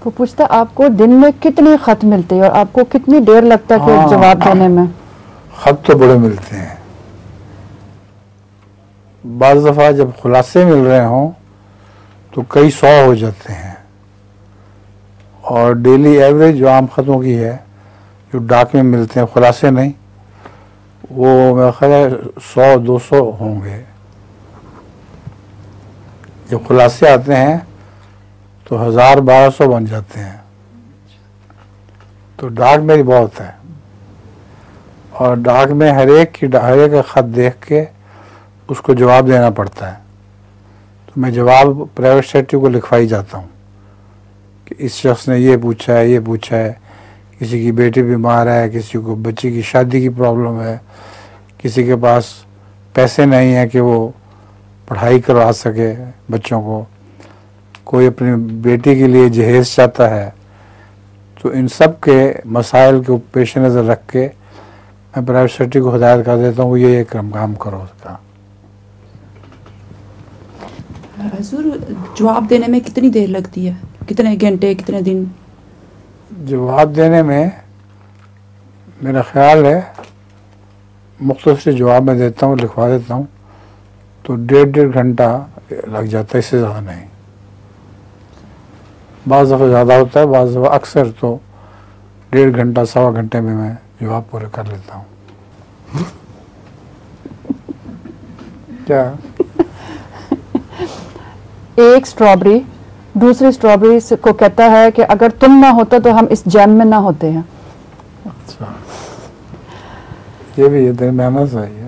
وہ پوچھتا آپ کو دن میں کتنے خط ملتے ہیں اور آپ کو کتنی دیر لگتا ہے کہ جواب دینے میں؟ خط تو بڑے ملتے ہیں. بعض دفعہ جب خلاصے مل رہے ہوں تو کئی 100 ہو جاتے ہیں، اور ڈیلی ایوریج جو عام خطوں کی ہے جو ڈاک میں ملتے ہیں، خلاصے نہیں، وہ میرا خیال ہے 100-200 ہوں گے. جب خلاصے آتے ہیں تو 1000-1200 بن جاتے ہیں. تو ڈاک میری بہت ہے، اور ڈاک میں ہر ایک کا خط دیکھ کے اس کو جواب دینا پڑتا ہے. تو میں جواب پرائیویٹ سیکرٹری کو لکھوائی جاتا ہوں کہ اس شخص نے یہ پوچھا ہے، یہ پوچھا ہے، کسی کی بیٹی بیمار ہے، کسی کو بچی کی شادی کی پرابلم ہے، کسی کے پاس پیسے نہیں ہیں کہ وہ پڑھائی کروا سکے بچوں کو، کوئی اپنی بیٹی کے لیے جہیز چاہتا ہے. تو ان سب کے مسائل کو پیش نظر رکھ کے میں پرائیویٹ سیکرٹری کو ہدایت کر دیتا ہوں یہ کام کرو اس کا. حضور جواب دینے میں کتنی دیر لگتی ہے؟ کتنے گھنٹے، کتنے دن؟ جواب دینے میں میرا خیال ہے مختصر جواب میں دیتا ہوں، لکھوا دیتا ہوں تو 1.5 گھنٹہ لگ جاتا ہے، اس سے زیادہ نہیں. بعض دفعہ زیادہ ہوتا ہے، بعض دفعہ اکثر تو 1.5 گھنٹہ 1.25 گھنٹے میں جواب پورے کر لیتا ہوں. کیا ایک اسٹرابری دوسری اسٹرابری کو کہتا ہے کہ اگر تم نہ ہوتا تو ہم اس جیم میں نہ ہوتے ہیں. اچھا، یہ بھی یہ درمیانہ صحیح ہے.